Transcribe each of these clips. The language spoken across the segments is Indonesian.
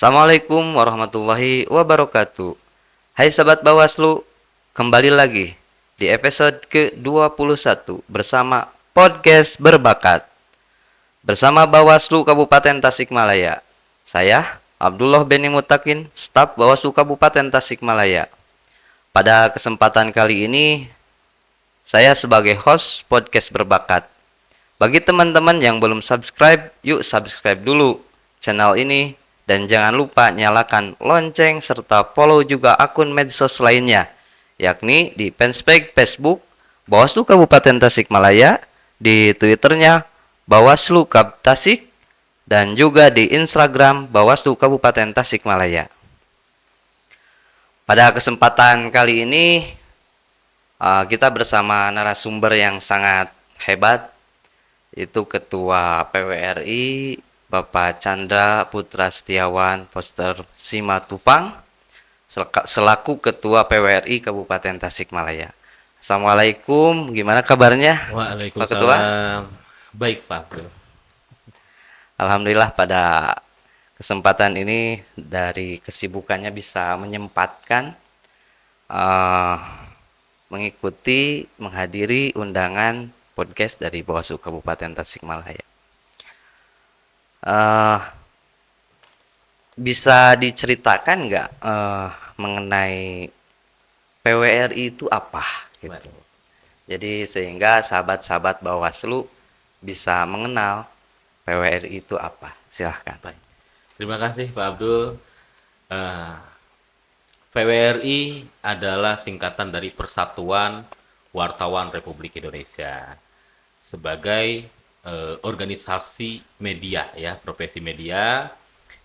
Assalamualaikum warahmatullahi wabarakatuh. Hai sahabat Bawaslu, kembali lagi di episode ke-21 bersama Podcast Berbakat. Bersama Bawaslu Kabupaten Tasikmalaya. Saya Abdullah Beni Mutakin, staf Bawaslu Kabupaten Tasikmalaya. Pada kesempatan kali ini, saya sebagai host Podcast Berbakat. Bagi teman-teman yang belum subscribe, yuk subscribe dulu channel ini. Dan jangan lupa nyalakan lonceng serta follow juga akun medsos lainnya, yakni di fanspage Facebook Bawaslu Kabupaten Tasikmalaya, di Twitternya Bawaslu Kab Tasik, dan juga di Instagram Bawaslu Kabupaten Tasikmalaya. Pada kesempatan kali ini, kita bersama narasumber yang sangat hebat, itu Ketua PWRI Bapak Chandra Putra Setiawan Poster Simatupang selaku Ketua PWRI Kabupaten Tasikmalaya. Assalamualaikum, gimana kabarnya Pak Ketua? Waalaikumsalam. Baik, Pak Abdul. Alhamdulillah pada kesempatan ini dari kesibukannya bisa menyempatkan uh, mengikuti, menghadiri undangan podcast dari Bawaslu Kabupaten Tasikmalaya. Bisa diceritakan nggak mengenai PWRI itu apa gitu. Waduh. Jadi sehingga sahabat-sahabat Bawaslu bisa mengenal PWRI itu apa. Silahkan. Baik. Terima kasih, Pak Abdul. Eh, PWRI adalah singkatan dari Persatuan Wartawan Republik Indonesia sebagai organisasi media ya, profesi media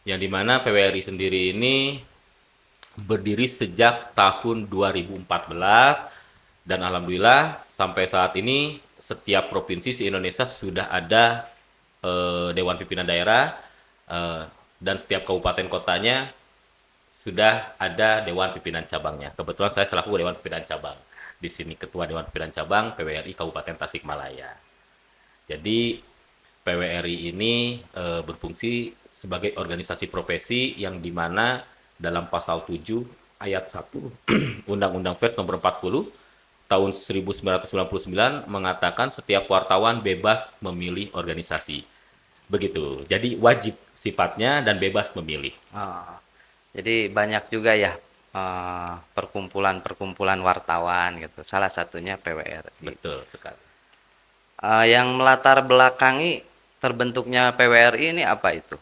yang dimana PWRI sendiri ini berdiri sejak tahun 2014 dan alhamdulillah sampai saat ini setiap provinsi di Indonesia sudah ada Dewan Pimpinan Daerah dan setiap kabupaten kotanya sudah ada Dewan Pimpinan Cabangnya. Kebetulan saya selaku Dewan Pimpinan Cabang di sini, Ketua Dewan Pimpinan Cabang PWRI Kabupaten Tasikmalaya. Jadi PWRI ini berfungsi sebagai organisasi profesi yang dimana dalam pasal 7 ayat 1 Undang-Undang Pers nomor 40 tahun 1999 mengatakan setiap wartawan bebas memilih organisasi. Begitu. Jadi wajib sifatnya dan bebas memilih. Oh, jadi banyak juga ya perkumpulan-perkumpulan wartawan gitu. Salah satunya PWRI. Betul sekali. Yang melatar belakangi terbentuknya PWRI ini apa itu?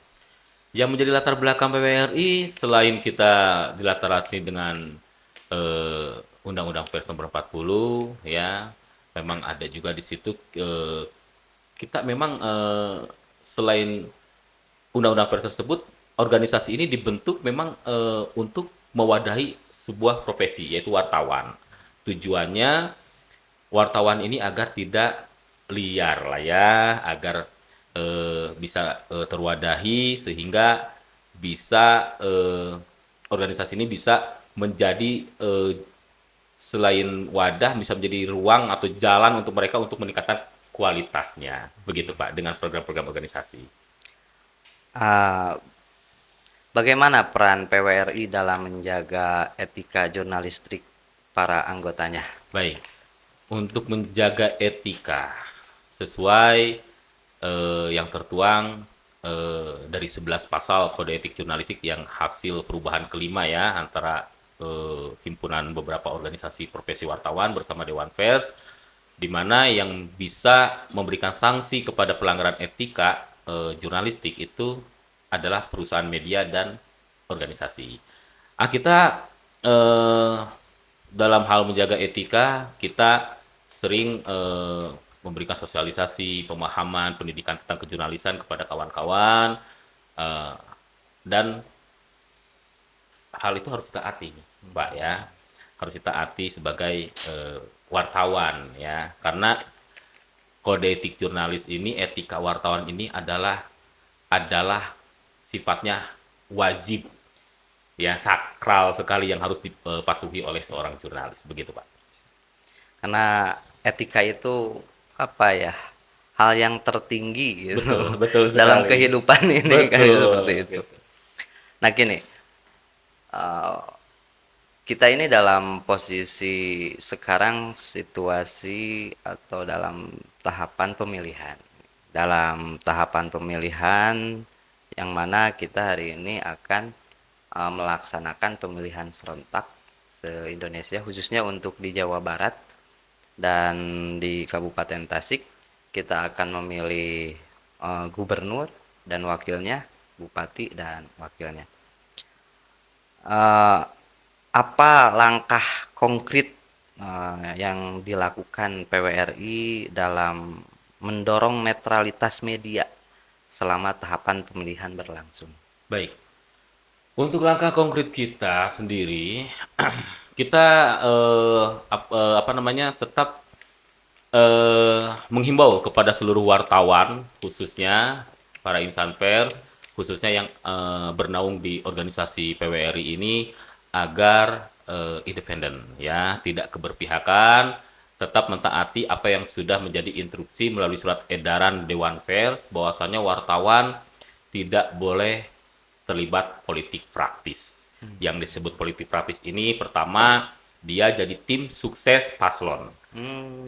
Yang menjadi latar belakang PWRI selain kita dilatar dengan eh, Undang-Undang Pers nomor 40 ya, memang ada juga di situ kita memang selain Undang-Undang Pers tersebut, organisasi ini dibentuk memang untuk mewadahi sebuah profesi yaitu wartawan. Tujuannya wartawan ini agar tidak liar lah ya, agar bisa terwadahi sehingga bisa organisasi ini bisa menjadi selain wadah bisa menjadi ruang atau jalan untuk mereka untuk meningkatkan kualitasnya. Begitu Pak dengan program-program organisasi. Ah, Bagaimana peran PWRI dalam menjaga etika jurnalistik para anggotanya? Baik. Untuk menjaga etika sesuai yang tertuang dari 11 pasal Kode Etik Jurnalistik yang hasil perubahan kelima ya antara himpunan beberapa organisasi profesi wartawan bersama Dewan Pers di mana yang bisa memberikan sanksi kepada pelanggaran etika jurnalistik itu adalah perusahaan media dan organisasi. Kita eh, dalam hal menjaga etika, kita sering memberikan sosialisasi, pemahaman, pendidikan tentang kejurnalisan kepada kawan-kawan, eh, dan hal itu harus kita taati, Mbak ya, harus kita taati sebagai wartawan ya, karena kode etik jurnalis ini, etika wartawan ini adalah sifatnya wajib ya, sakral sekali yang harus dipatuhi oleh seorang jurnalis, begitu Pak. Karena etika itu apa ya? Hal yang tertinggi gitu Betul, betul dalam sekali. kehidupan ini kan seperti Betul, itu. gitu. Nah gini, eh, kita ini dalam posisi sekarang situasi atau dalam tahapan pemilihan. Dalam tahapan pemilihan yang mana kita hari ini akan melaksanakan pemilihan serentak se-Indonesia khususnya untuk di Jawa Barat dan di Kabupaten Tasik kita akan memilih gubernur dan wakilnya, bupati dan wakilnya. Eh, apa langkah konkret yang dilakukan PWRI dalam mendorong netralitas media selama tahapan pemilihan berlangsung? Baik. Untuk langkah konkret kita sendiri, kita apa namanya tetap menghimbau kepada seluruh wartawan, khususnya para insan pers, khususnya yang bernaung di organisasi PWRI ini agar independen, ya, tidak keberpihakan, tetap mentaati apa yang sudah menjadi instruksi melalui surat edaran Dewan Pers, bahwasanya wartawan tidak boleh terlibat politik praktis. Yang disebut politik praktis ini pertama dia jadi tim sukses paslon,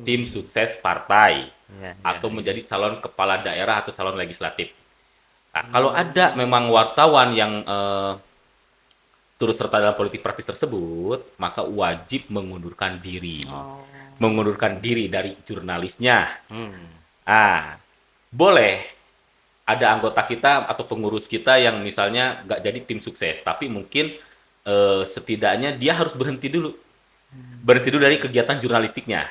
tim sukses partai, Ya, ya, atau ya. menjadi calon kepala daerah atau calon legislatif. Nah, kalau ada memang wartawan yang turut serta dalam politik praktis tersebut, maka wajib mengundurkan diri. Oh. Mengundurkan diri dari jurnalisnya. Hmm. Ah, boleh ada anggota kita atau pengurus kita yang misalnya nggak jadi tim sukses, tapi mungkin setidaknya dia harus berhenti dulu. Berhenti dulu dari kegiatan jurnalistiknya.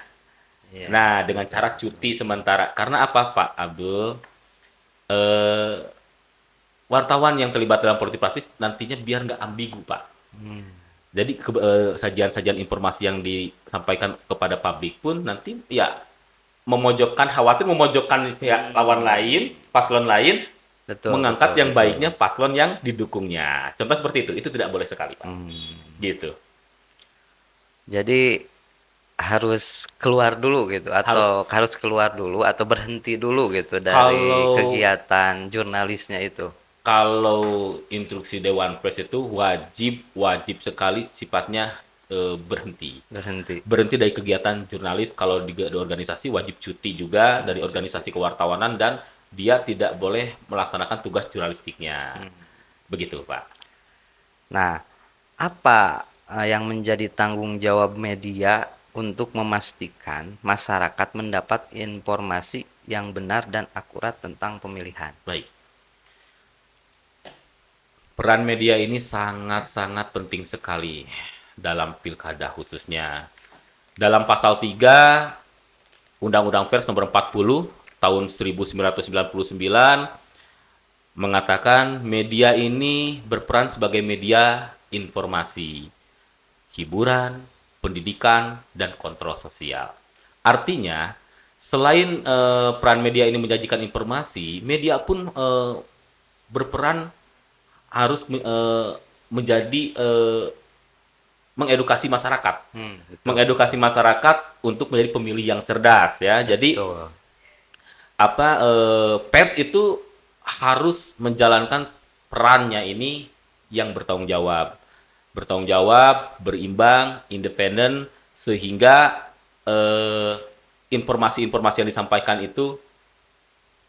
Iya, Nah, dengan cara cuti sementara. Karena apa, Pak Abdul? Eh, Wartawan yang terlibat dalam politik praktis nantinya biar nggak ambigu, Pak. Jadi sajian-sajian informasi yang disampaikan kepada publik pun nanti ya memojokkan, khawatir memojokkan pihak lawan lain, paslon lain, betul, mengangkat betul, yang betul. baiknya paslon yang didukungnya. Contoh seperti itu tidak boleh sekali, Pak. Gitu. Jadi harus keluar dulu gitu atau Harus harus keluar dulu atau berhenti dulu gitu dari kalau kegiatan jurnalisnya itu. kalau instruksi Dewan Pers itu wajib wajib sekali sifatnya berhenti. Berhenti. Berhenti dari kegiatan jurnalis, kalau di organisasi wajib cuti juga dari organisasi kewartawanan, dan dia tidak boleh melaksanakan tugas jurnalistiknya. Begitu, Pak. Nah, apa yang menjadi tanggung jawab media untuk memastikan masyarakat mendapat informasi yang benar dan akurat tentang pemilihan? Baik. Peran media ini sangat-sangat penting sekali dalam pilkada khususnya. Dalam pasal 3 Undang-Undang Pers nomor 40 tahun 1999 mengatakan media ini berperan sebagai media informasi, hiburan, pendidikan, dan kontrol sosial. Artinya, selain peran media ini menjanjikan informasi, media pun berperan harus menjadi mengedukasi masyarakat, Betul. mengedukasi masyarakat untuk menjadi pemilih yang cerdas, ya. Jadi Betul. apa pers itu harus menjalankan perannya ini yang bertanggung jawab, berimbang, independen, sehingga informasi-informasi yang disampaikan itu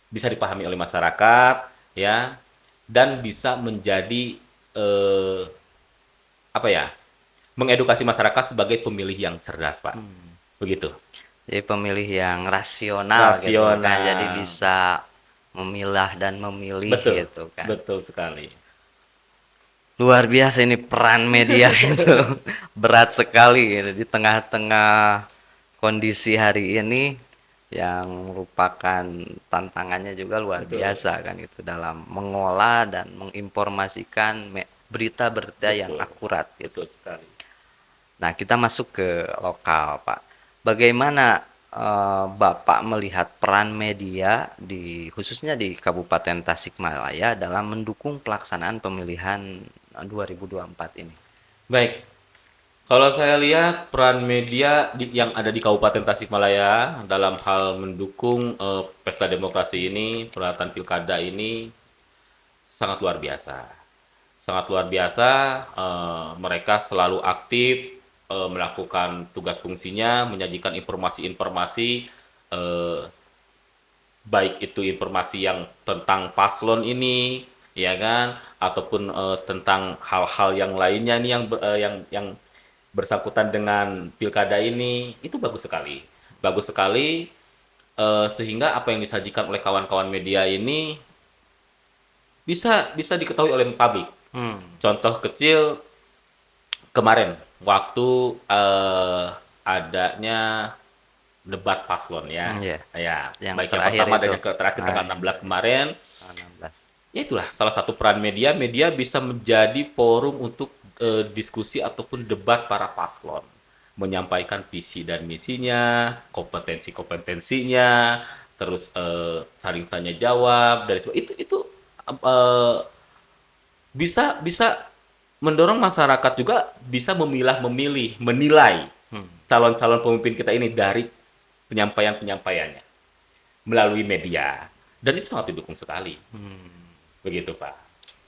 bisa dipahami oleh masyarakat, ya, dan bisa menjadi apa ya, mengedukasi masyarakat sebagai pemilih yang cerdas, Pak. Begitu. Jadi pemilih yang rasional gitu kan. Jadi Rasional. bisa memilah dan memilih Betul, gitu kan. betul sekali. Luar biasa ini peran media itu berat sekali gitu, di tengah-tengah kondisi hari ini yang merupakan tantangannya juga luar Betul, biasa kan gitu dalam mengolah dan menginformasikan berita-berita yang betul, akurat gitu. betul sekali. Nah, kita masuk ke lokal, Pak. Bagaimana Bapak melihat peran media di khususnya di Kabupaten Tasikmalaya dalam mendukung pelaksanaan pemilihan 2024 ini? Baik, kalau saya lihat peran media yang ada di Kabupaten Tasikmalaya dalam hal mendukung pesta demokrasi ini, perhelatan pilkada ini sangat luar biasa. sangat luar biasa. Mereka selalu aktif melakukan tugas fungsinya, menyajikan informasi-informasi, eh, baik itu informasi yang tentang paslon ini, ya kan, ataupun tentang hal-hal yang lainnya nih yang bersangkutan dengan pilkada ini, itu bagus sekali, sehingga apa yang disajikan oleh kawan-kawan media ini bisa bisa diketahui oleh publik. Hmm. Contoh kecil kemarin waktu adanya debat paslon ya. Iya. Ya, Yang baik yang terakhir pertama dan itu. yang terakhir Ah, tanggal iya, 16 iya, iya. kemarin, Tanggal 16. ya itulah salah satu peran media. Media bisa menjadi forum untuk diskusi ataupun debat para paslon, menyampaikan visi dan misinya, kompetensinya, terus saling tanya jawab dari itu eh, bisa bisa mendorong masyarakat juga bisa memilih, menilai Hmm. calon-calon pemimpin kita ini dari penyampaiannya melalui media, dan itu sangat didukung sekali, Hmm. begitu Pak.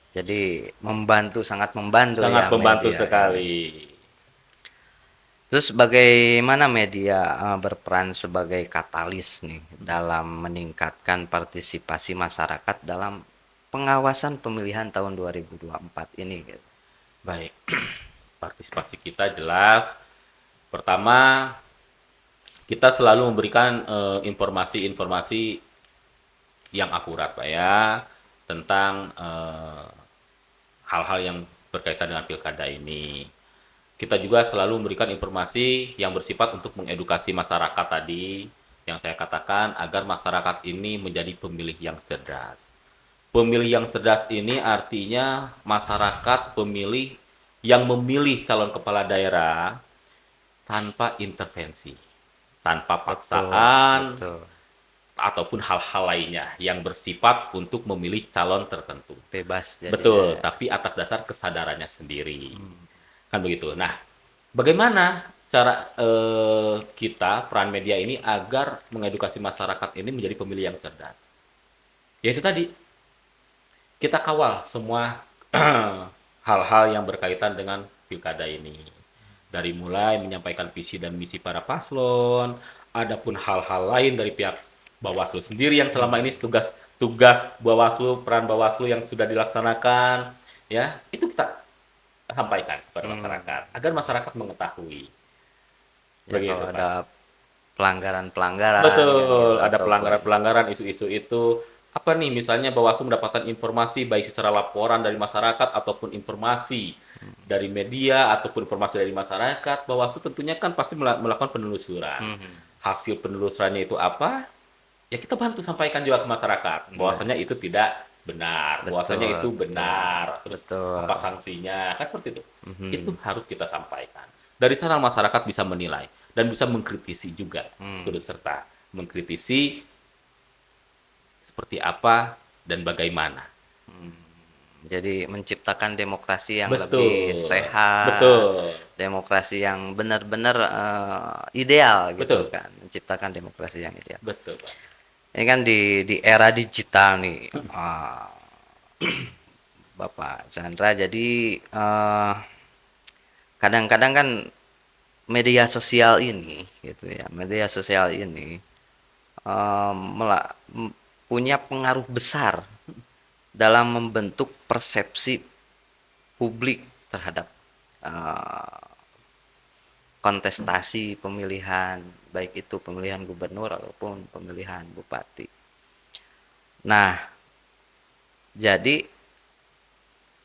Jadi membantu, sangat membantu Sangat ya membantu media ini. sekali. Terus bagaimana media berperan sebagai katalis nih dalam meningkatkan partisipasi masyarakat dalam pengawasan pemilihan tahun 2024 ini gitu? Baik, partisipasi kita jelas. Pertama, kita selalu memberikan informasi-informasi yang akurat Pak ya, tentang hal-hal yang berkaitan dengan pilkada ini. Kita juga selalu memberikan informasi yang bersifat untuk mengedukasi masyarakat tadi, yang saya katakan agar masyarakat ini menjadi pemilih yang cerdas. Pemilih yang cerdas ini artinya masyarakat pemilih yang memilih calon kepala daerah tanpa intervensi, tanpa Betul, paksaan, betul. ataupun hal-hal lainnya yang bersifat untuk memilih calon tertentu. Bebas jadinya Betul, ya. tapi atas dasar kesadarannya sendiri. Kan begitu. Nah, bagaimana cara kita, peran media ini agar mengedukasi masyarakat ini menjadi pemilih yang cerdas? Yaitu tadi, kita kawal semua hal-hal yang berkaitan dengan pilkada ini. Dari mulai menyampaikan visi dan misi para paslon, adapun hal-hal lain dari pihak Bawaslu sendiri yang selama ini tugas Bawaslu, peran Bawaslu yang sudah dilaksanakan, ya, itu kita sampaikan kepada Hmm. masyarakat agar masyarakat mengetahui. Ya kalau Begitu, Pak. ada pelanggaran-pelanggaran kan gitu Betul, ada ataupun pelanggaran-pelanggaran, isu-isu itu. Apa nih, misalnya Bawaslu mendapatkan informasi baik secara laporan dari masyarakat ataupun informasi dari media ataupun informasi dari masyarakat, Bawaslu tentunya kan pasti melakukan penelusuran. hmm, Hasil penelusurannya itu apa? Ya kita bantu sampaikan juga ke masyarakat. nah, Bahwasanya itu tidak benar, bahwasanya betul, itu betul, benar. Terus betul. apa sanksinya? Kan seperti itu. Itu Mhm. harus kita sampaikan. Dari sana masyarakat bisa menilai dan bisa mengkritisi juga, Hmm. turut serta mengkritisi seperti apa dan bagaimana. Jadi menciptakan demokrasi yang lebih Betul, sehat, betul, demokrasi yang benar-benar ideal gitu betul, kan, menciptakan demokrasi yang ideal. betul, Pak. Ini kan di era digital nih, Bapak Chandra. Jadi kadang-kadang kan media sosial ini, gitu ya, media sosial ini eh, mela- m- punya pengaruh besar dalam membentuk persepsi publik terhadap eh, kontestasi pemilihan, baik itu pemilihan gubernur ataupun pemilihan bupati. Nah, jadi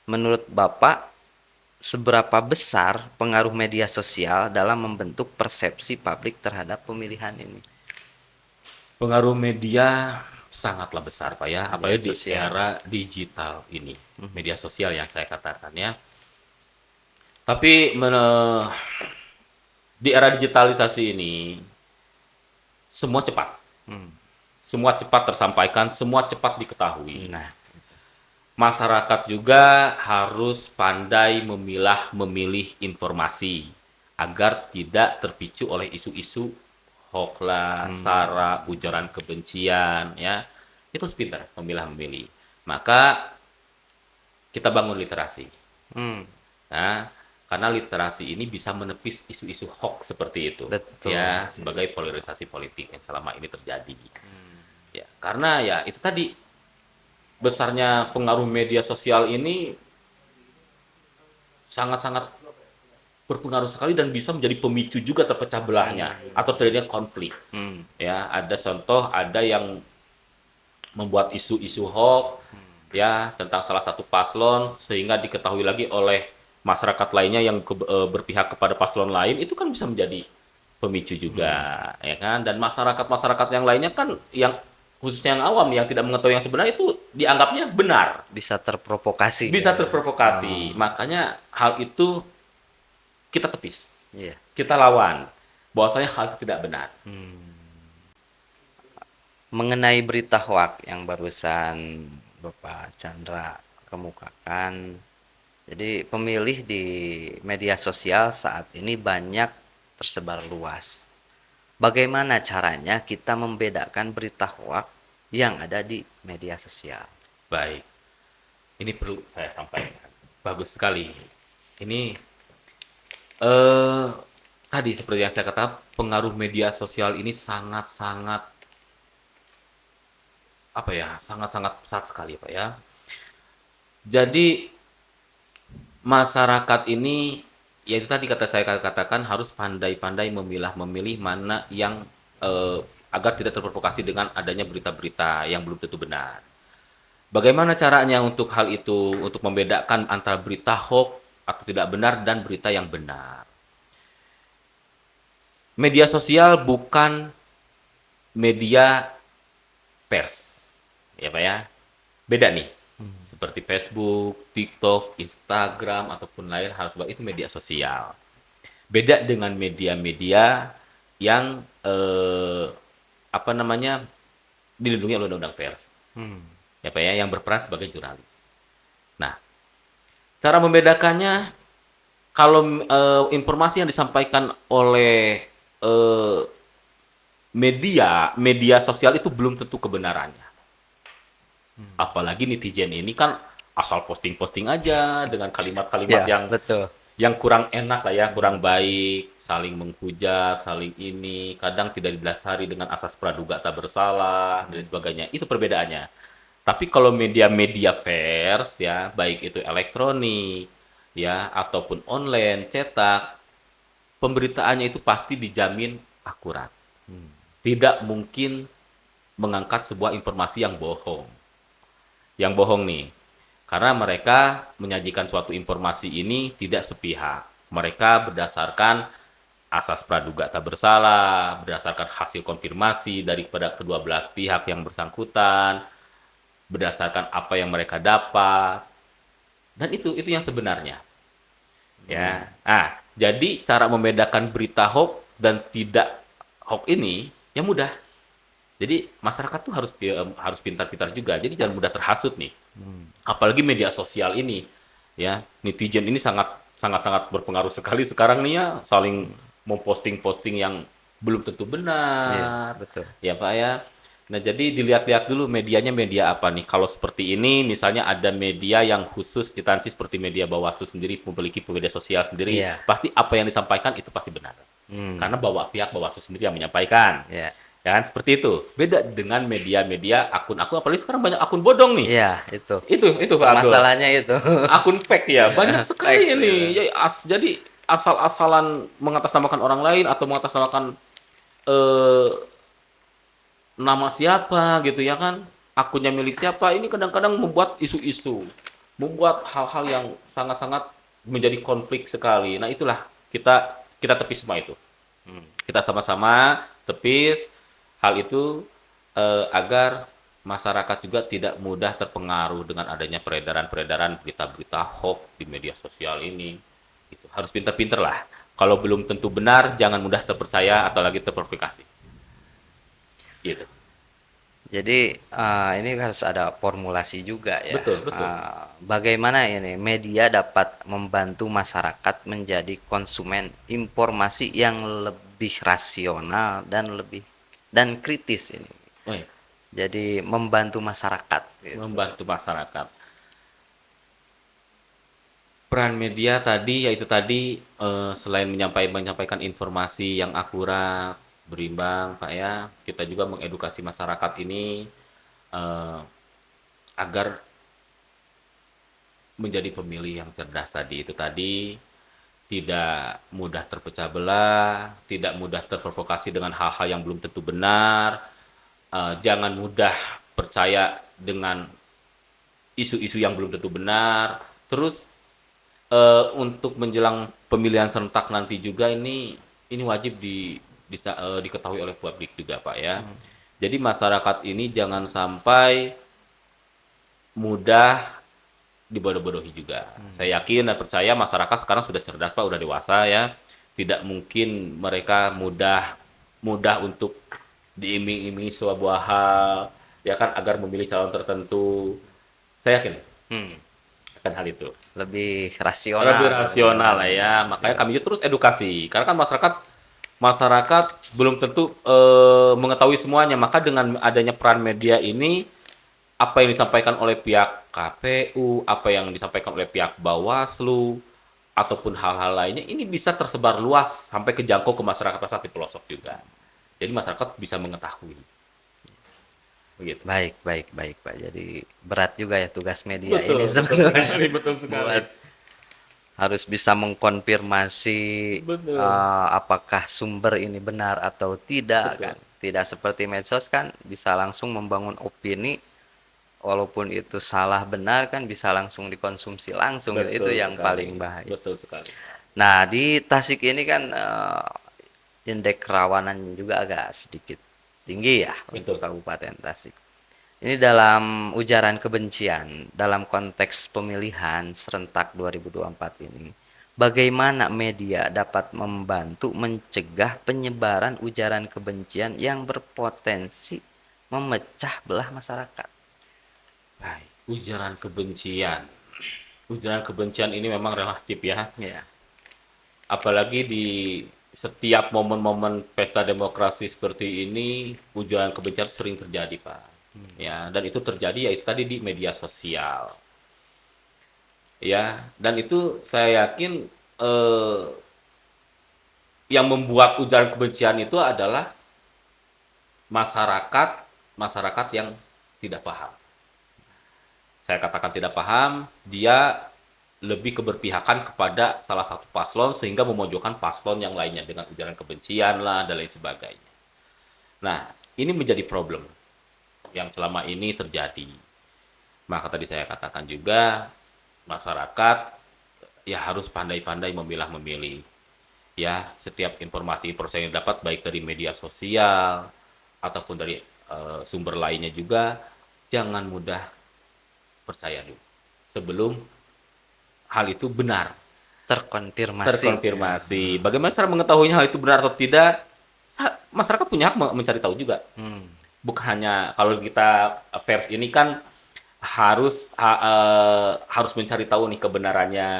menurut Bapak, seberapa besar pengaruh media sosial dalam membentuk persepsi publik terhadap pemilihan ini? Pengaruh media sangatlah besar, Pak ya, Media apalagi di sosial. era digital ini, media sosial yang saya katakan ya. Tapi di era digitalisasi ini, semua cepat. Hmm. Semua cepat tersampaikan, semua cepat diketahui. Nah, Masyarakat juga harus pandai memilih informasi agar tidak terpicu oleh isu-isu hoax lah, sara, ujaran kebencian, ya. Itu harus pintar memilah-memilih. Maka kita bangun literasi. Hmm, Nah, karena literasi ini bisa menepis isu-isu hoax seperti itu, betul. ya, sebagai polarisasi politik yang selama ini terjadi. Ya, karena ya itu tadi besarnya pengaruh media sosial ini sangat-sangat berpengaruh sekali dan bisa menjadi pemicu juga terpecah belahnya atau terjadinya konflik. Hmm, Ya, ada contoh, ada yang membuat isu-isu hoax ya tentang salah satu paslon sehingga diketahui lagi oleh masyarakat lainnya yang berpihak kepada paslon lain, itu kan bisa menjadi pemicu juga, ya kan? Dan masyarakat-masyarakat yang lainnya kan yang khususnya yang awam yang tidak mengetahui yang sebenarnya itu dianggapnya benar, bisa terprovokasi bisa ya. terprovokasi. Oh, Makanya hal itu kita tepis, iya. kita lawan bahwasanya hal itu tidak benar. Mengenai berita hoak yang barusan Bapak Chandra kemukakan, jadi pemilih di media sosial saat ini banyak tersebar luas. Bagaimana caranya kita membedakan berita hoak yang ada di media sosial? Baik, ini perlu saya sampaikan. Bagus sekali. Ini eh tadi seperti yang saya katakan, pengaruh media sosial ini sangat-sangat apa ya, sangat-sangat pesat sekali Pak ya. Jadi masyarakat ini ya itu tadi kata saya katakan harus pandai-pandai memilih mana yang agar tidak terprovokasi dengan adanya berita-berita yang belum tentu benar. Bagaimana caranya untuk hal itu, untuk membedakan antara berita hoax atau tidak benar dan berita yang benar? Media sosial bukan media pers, ya Pak ya. Beda nih. Seperti Facebook, TikTok, Instagram ataupun lain hal sebagainya itu media sosial. Beda dengan media-media yang apa namanya dilindungi oleh undang-undang pers, ya Pak ya, yang berperan sebagai jurnalis. Nah, cara membedakannya kalau informasi yang disampaikan oleh eh, media sosial itu belum tentu kebenarannya. Apalagi netizen ini kan asal posting-posting aja dengan kalimat-kalimat Ya, betul. yang kurang enak lah ya, kurang baik, saling menghujat, saling ini, kadang tidak didasari dengan asas praduga tak bersalah dan sebagainya. Itu perbedaannya. Tapi kalau media-media pers ya, baik itu elektronik ya ataupun online, cetak, pemberitaannya itu pasti dijamin akurat. Tidak mungkin mengangkat sebuah informasi yang bohong. Yang bohong nih. Karena mereka menyajikan suatu informasi ini tidak sepihak. Mereka berdasarkan asas praduga tak bersalah, berdasarkan hasil konfirmasi daripada kedua belah pihak yang bersangkutan, berdasarkan apa yang mereka dapat. Dan itu yang sebenarnya. Ya. Nah, jadi cara membedakan berita hoax dan tidak hoax ini ya mudah. Jadi masyarakat tuh harus pintar-pintar juga. Jadi jangan mudah terhasut nih. Apalagi media sosial ini, ya netizen ini sangat berpengaruh sekali sekarang nih ya, saling memposting-posting yang belum tentu Iya, benar, betul. ya Pak ya. Nah jadi dilihat-lihat dulu medianya media apa nih. Kalau seperti ini, misalnya ada media yang khusus instansi seperti media Bawaslu sendiri memiliki media sosial sendiri, Iya. pasti apa yang disampaikan itu pasti benar. Hmm, Karena pihak Bawaslu sendiri yang menyampaikan. ya. Ya kan seperti itu. Beda dengan media-media akun-akun, apalagi sekarang banyak akun bodong nih. Iya, itu. Itu Pak Abdul. Permasalahannya itu. Akun fake ya, banyak sekali Fact ini. itu. Ya, jadi asal-asalan mengatasnamakan orang lain atau mengatasnamakan eh, nama siapa gitu ya kan, akunnya milik siapa, ini kadang-kadang membuat isu-isu, membuat hal-hal yang sangat-sangat menjadi konflik sekali. Nah itulah kita kita tepis semua itu. Kita sama-sama tepis hal itu agar masyarakat juga tidak mudah terpengaruh dengan adanya peredaran-peredaran berita-berita hoax di media sosial ini. Itu harus pintar-pintar lah. Kalau belum tentu benar, jangan mudah terpercaya atau lagi terprovokasi. Gitu. Jadi ini harus ada formulasi juga ya. Betul, betul. Bagaimana ini media dapat membantu masyarakat menjadi konsumen informasi yang lebih rasional dan kritis ini. Oh, iya. Jadi membantu masyarakat gitu. Membantu masyarakat. Peran media tadi yaitu tadi selain menyampaikan informasi yang akurat, berimbang, Pak ya, kita juga mengedukasi masyarakat ini eh, agar menjadi pemilih yang cerdas tadi. Itu tadi tidak mudah terpecah belah, tidak mudah terprovokasi dengan hal-hal yang belum tentu benar, jangan mudah percaya dengan isu-isu yang belum tentu benar. Terus untuk menjelang pemilihan serentak nanti juga ini wajib diketahui oleh publik juga Pak ya. Jadi masyarakat ini jangan sampai mudah dibodoh-bodohi juga. Saya yakin dan percaya masyarakat sekarang sudah cerdas Pak, udah dewasa ya. Tidak mungkin mereka mudah mudah untuk diiming-imingi sebuah hal ya kan agar memilih calon tertentu. Saya yakin Hmm, akan hal itu. lebih Lebih rasional rasional lah pemikirannya. ya. Lebih Makanya kami juga rasional. terus edukasi. Karena kan masyarakat belum tentu mengetahui semuanya. Maka dengan adanya peran media ini, apa yang disampaikan oleh pihak KPU, apa yang disampaikan oleh pihak Bawaslu, ataupun hal-hal lainnya, ini bisa tersebar luas sampai ke jangkau ke masyarakat di pelosok juga. Jadi masyarakat bisa mengetahui. Begitu. Baik, baik, baik, Pak. Jadi berat juga ya tugas media ini Betul, betul sebetulnya sekali, betul sekali. buat harus bisa mengkonfirmasi Betul, apakah sumber ini benar atau tidak betul. kan. Tidak seperti medsos kan bisa langsung membangun opini walaupun itu salah benar kan bisa langsung dikonsumsi langsung gitu. Itu Betul yang sekali. paling bahaya. Betul sekali. Nah, di Tasik ini kan indeks kerawanan juga agak sedikit tinggi ya untuk Betul. Kabupaten Tasik. Ini dalam ujaran kebencian dalam konteks pemilihan serentak 2024 ini. Bagaimana media dapat membantu mencegah penyebaran ujaran kebencian yang berpotensi memecah belah masyarakat? Baik, ujaran kebencian. Ujaran kebencian ini memang relatif ya. Ya. Apalagi di setiap momen-momen pesta demokrasi seperti ini, ujaran kebencian sering terjadi, Pak. Ya, dan itu terjadi yaitu tadi di media sosial. Ya, dan itu saya yakin eh, yang membuat ujaran kebencian itu adalah masyarakat masyarakat yang tidak paham. Saya katakan tidak paham, dia lebih keberpihakan kepada salah satu paslon sehingga memojokkan paslon yang lainnya dengan ujaran kebencian lah dan lain sebagainya. Nah, ini menjadi problem yang selama ini terjadi. Maka tadi saya katakan juga masyarakat ya harus pandai-pandai memilah memilih. Ya, setiap informasi-informasi yang dapat baik dari media sosial ataupun dari sumber lainnya juga jangan mudah percaya dulu sebelum hal itu benar Terkonfirmasi. terkonfirmasi. Bagaimana cara mengetahuinya hal itu benar atau tidak? Masyarakat punya hak mencari tahu juga. Hmm. Bukan hanya kalau kita vers ini kan harus mencari tahu nih kebenarannya,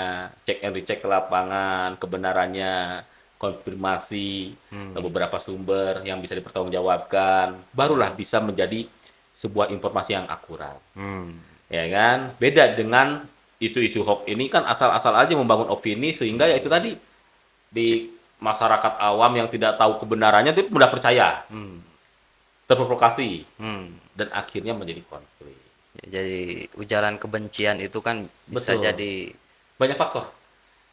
cek and recheck ke lapangan, kebenarannya, konfirmasi beberapa sumber yang bisa dipertanggungjawabkan, barulah bisa menjadi sebuah informasi yang akurat. Hmm. Ya kan? Beda dengan isu-isu hoax ini kan asal-asal aja membangun opini sehingga ya itu tadi di masyarakat awam yang tidak tahu kebenarannya itu mudah percaya, Hmm. terprovokasi Hmm. dan akhirnya menjadi konflik. Ya, jadi ujaran kebencian itu kan bisa Betul. jadi Banyak faktor,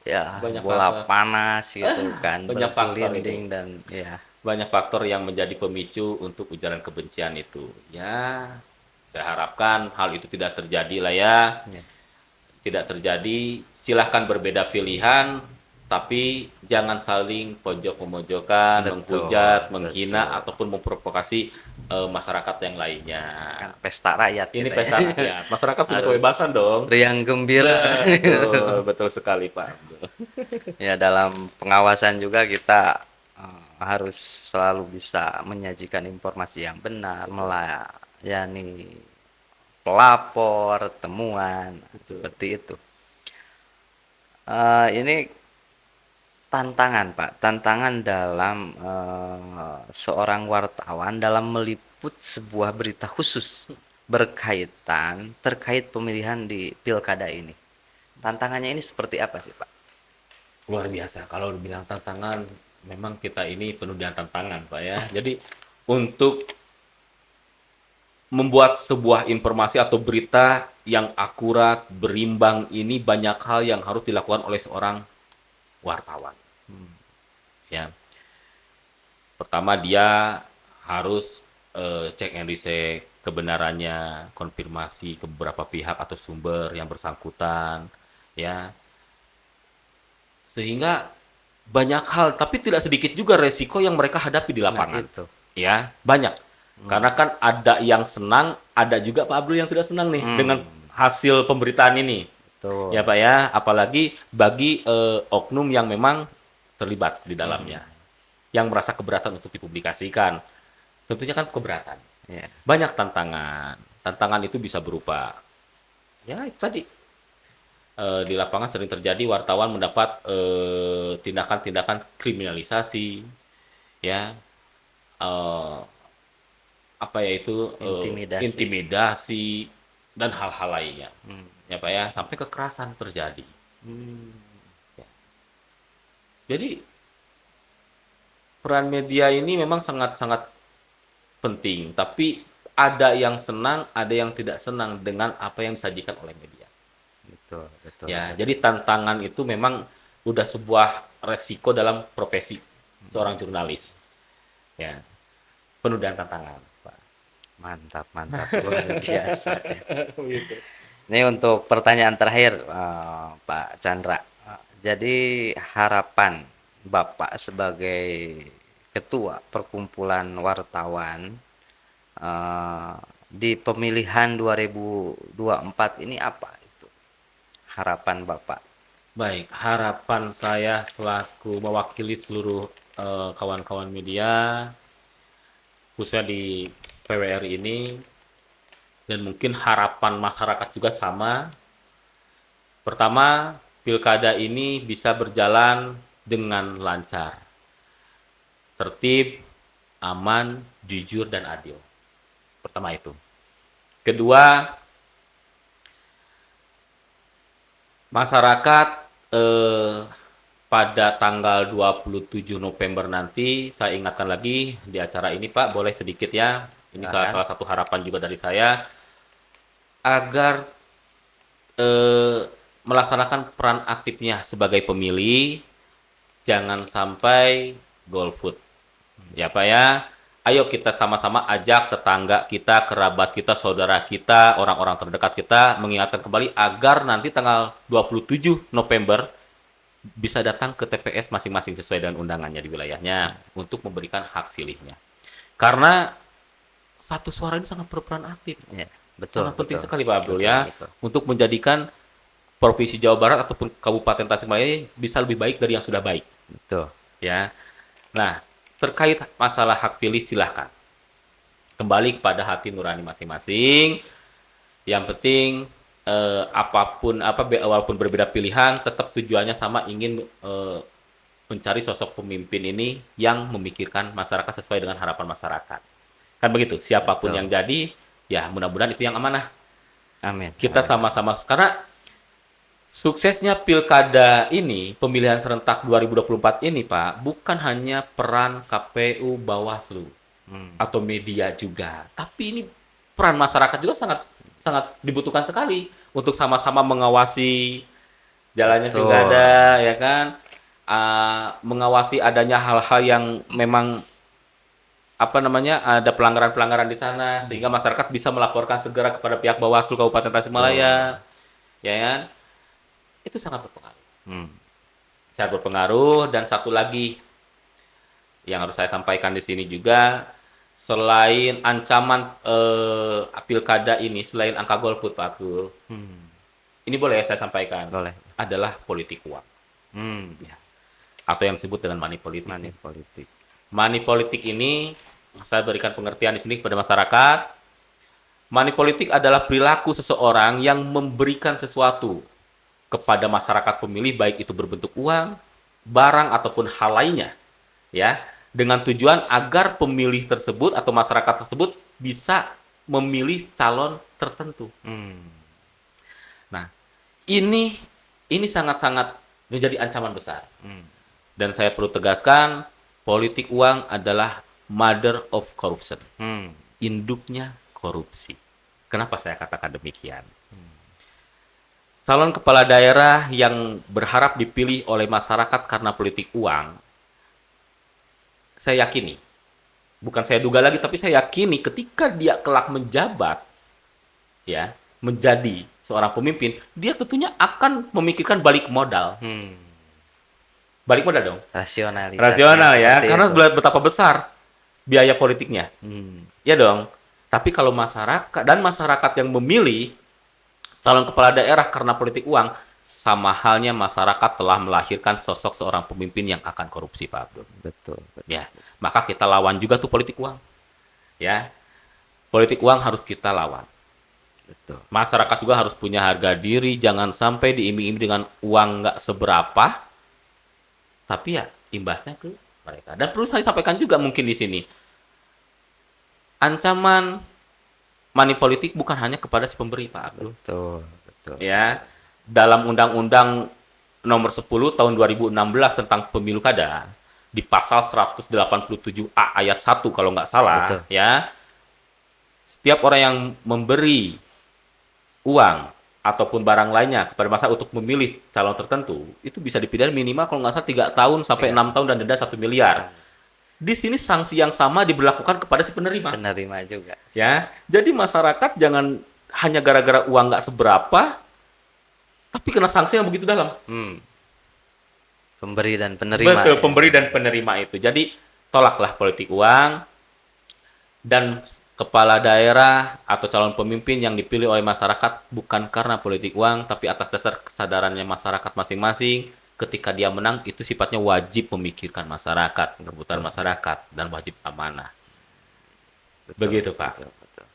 ya banyak bola faktor, panas gitu kan banyak faktor itu. bergelinding dan ya. Banyak faktor yang menjadi pemicu untuk ujaran kebencian itu. Ya, saya harapkan hal itu tidak terjadi lah ya. Ya. Tidak terjadi, silahkan berbeda pilihan, tapi jangan saling pojok-memojokkan, Betul, menghujat, menghina, betul. ataupun memprovokasi masyarakat yang lainnya. Kan pesta rakyat Ini kita ya. pesta rakyat, masyarakat punya Harus kebebasan dong. riang gembira. Betul, betul sekali Pak. Ya dalam pengawasan juga kita harus selalu bisa menyajikan informasi yang benar, melayani pelapor, temuan, Betul. seperti itu. Ini tantangan, Pak. Tantangan dalam seorang wartawan dalam meliput sebuah berita khusus berkaitan terkait pemilihan di pilkada ini. Tantangannya ini seperti apa sih, Pak? Luar biasa. Kalau dibilang tantangan, memang kita ini penuh dengan tantangan, Pak ya. Jadi untuk membuat sebuah informasi atau berita yang akurat, berimbang ini banyak hal yang harus dilakukan oleh seorang wartawan. Ya, pertama dia harus cek and recheck kebenarannya, konfirmasi ke beberapa pihak atau sumber yang bersangkutan, ya. Sehingga banyak hal, tapi tidak sedikit juga resiko yang mereka hadapi di Nah, lapangan. itu. Ya, banyak. Karena kan ada yang senang, ada juga Pak Abdul yang tidak senang nih dengan hasil pemberitaan ini. Betul. Ya Pak ya, apalagi bagi oknum yang memang terlibat di dalamnya. Yang merasa keberatan untuk dipublikasikan. Tentunya kan keberatan. Ya. Banyak tantangan. Tantangan itu bisa berupa, ya itu tadi, di lapangan sering terjadi wartawan mendapat tindakan-tindakan kriminalisasi, ya, eh, apa ya itu, Intimidasi. intimidasi dan hal-hal lainnya, ya Pak ya, sampai kekerasan terjadi. Ya. Jadi peran media ini memang sangat-sangat penting, tapi ada yang senang, ada yang tidak senang dengan apa yang disajikan oleh media. Betul, betul. Ya, jadi tantangan itu memang udah sebuah resiko dalam profesi seorang jurnalis. Ya, penuh dengan tantangan, Pak. Mantap, mantap. Luar biasa. Ini untuk pertanyaan terakhir, Pak Chandra. Jadi harapan Bapak sebagai ketua perkumpulan wartawan di pemilihan 2024 ini apa itu? Harapan Bapak. Baik, harapan saya selaku mewakili seluruh kawan-kawan media, khususnya di PWRI ini, dan mungkin harapan masyarakat juga sama. Pertama, pilkada ini bisa berjalan dengan lancar, tertib, aman, jujur, dan adil. Pertama itu. Kedua, masyarakat pada tanggal 27 November nanti, saya ingatkan lagi di acara ini Pak, boleh sedikit ya. Ini salah satu harapan juga dari saya, agar melaksanakan peran aktifnya sebagai pemilih, jangan sampai golput. Ya Pak ya, ayo kita sama-sama ajak tetangga kita, kerabat kita, saudara kita, orang-orang terdekat kita, mengingatkan kembali agar nanti tanggal 27 November bisa datang ke TPS masing-masing sesuai dengan undangannya di wilayahnya untuk memberikan hak pilihnya. Karena satu suara ini sangat berperan aktif. Ya, betul. Sangat penting betul. sekali Pak Abdul Betul, ya, betul. untuk menjadikan Provinsi Jawa Barat ataupun Kabupaten Tasikmalaya bisa lebih baik dari yang sudah baik. Betul. Ya. Nah, terkait masalah hak pilih silahkan. Kembali kepada hati nurani masing-masing. Yang penting apapun walaupun berbeda pilihan, tetap tujuannya sama, ingin mencari sosok pemimpin ini yang memikirkan masyarakat sesuai dengan harapan masyarakat. Kan begitu, siapapun Betul. yang jadi, ya mudah-mudahan itu yang amanah. Amin. Kita Amin. sama-sama, karena suksesnya pilkada ini, pemilihan serentak 2024 ini, Pak, bukan hanya peran KPU, Bawaslu, atau media juga, tapi ini peran masyarakat juga sangat sangat dibutuhkan sekali untuk sama-sama mengawasi jalannya Betul. pilkada, ya kan, mengawasi adanya hal-hal yang memang apa namanya, ada pelanggaran-pelanggaran di sana, sehingga masyarakat bisa melaporkan segera kepada pihak Bawaslu Kabupaten Tasikmalaya, ya kan. Itu sangat berpengaruh. Sangat berpengaruh. Dan satu lagi yang harus saya sampaikan di sini juga, selain ancaman pilkada ini, selain angka golput Pak Abdul, ini boleh ya saya sampaikan, Boleh. adalah politik uang. Ya. Atau yang disebut dengan money politik. Money politik. Money politik ini saya berikan pengertian di sini kepada masyarakat. Money politik adalah perilaku seseorang yang memberikan sesuatu kepada masyarakat pemilih, baik itu berbentuk uang, barang ataupun hal lainnya, ya, dengan tujuan agar pemilih tersebut atau masyarakat tersebut bisa memilih calon tertentu. Nah, ini ini sangat-sangat menjadi ancaman besar. Hmm. Dan saya perlu tegaskan, politik uang adalah mother of corruption. Hmm. Induknya korupsi. Kenapa saya katakan demikian? Calon kepala daerah yang berharap dipilih oleh masyarakat karena politik uang, saya yakini, bukan saya duga lagi, tapi saya yakini ketika dia kelak menjabat, ya, menjadi seorang pemimpin, dia tentunya akan memikirkan balik modal. Hmm. Balik modal dong. Rasionalisasi Rasional ya, seperti karena itu. betapa besar biaya politiknya. Hmm. Ya dong. Tapi kalau masyarakat yang memilih calon kepala daerah karena politik uang, sama halnya masyarakat telah melahirkan sosok seorang pemimpin yang akan korupsi, Pak Abdul. Betul. Ya, maka kita lawan juga tuh politik uang. Ya, politik uang harus kita lawan. Betul. Masyarakat juga harus punya harga diri, jangan sampai diiming-iming dengan uang nggak seberapa, tapi ya imbasnya ke mereka. Dan perlu saya sampaikan juga mungkin di sini, ancaman money politik bukan hanya kepada si pemberi, Pak Abdul. Betul. Betul. Ya, dalam Undang-Undang Nomor 10 Tahun 2016 tentang Pemilu Kada, di pasal 187A ayat 1 kalau nggak salah, Betul. ya, setiap orang yang memberi uang ataupun barang lainnya kepada masyarakat untuk memilih calon tertentu, itu bisa dipidana minimal kalau nggak salah 3 tahun sampai 6 tahun dan denda 1 miliar. Di sini sanksi yang sama diberlakukan kepada si penerima. Penerima juga. Ya, jadi masyarakat jangan hanya gara-gara uang nggak seberapa, tapi kena sanksi yang begitu dalam. Hmm. Pemberi dan penerima. Betul, ya. pemberi dan penerima itu. Jadi tolaklah politik uang, dan kepala daerah atau calon pemimpin yang dipilih oleh masyarakat bukan karena politik uang, tapi atas dasar kesadarannya masyarakat masing-masing. Ketika dia menang, itu sifatnya wajib memikirkan masyarakat, kebutuhan masyarakat, dan wajib amanah. Betul, Begitu, Pak. betul, betul.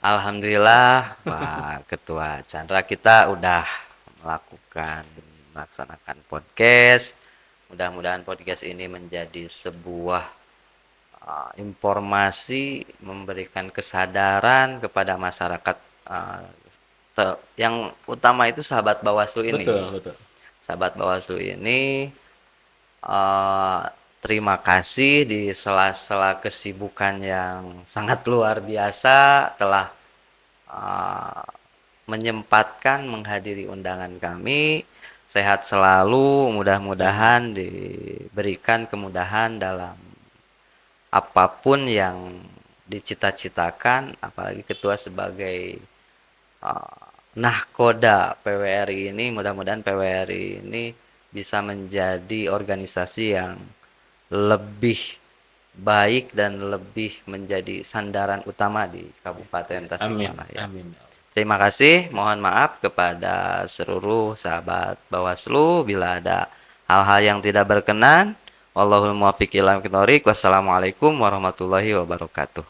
Alhamdulillah, Pak Ketua Chandra, kita udah melaksanakan podcast. Mudah-mudahan podcast ini menjadi sebuah informasi, memberikan kesadaran kepada masyarakat, yang utama itu sahabat Bawaslu ini. Betul. Sahabat Bawaslu ini, terima kasih di sela-sela kesibukan yang sangat luar biasa telah menyempatkan menghadiri undangan kami. Sehat selalu, mudah-mudahan diberikan kemudahan dalam apapun yang dicita-citakan, apalagi ketua sebagai nahkoda PWRI ini. Mudah-mudahan PWRI ini bisa menjadi organisasi yang lebih baik dan lebih menjadi sandaran utama di Kabupaten Tasikmalaya. Amin. Terima kasih, mohon maaf kepada seluruh sahabat Bawaslu bila ada hal-hal yang tidak berkenan. Wallahul muwaffiq ila aqwamit thoriq. Wassalamualaikum warahmatullahi wabarakatuh.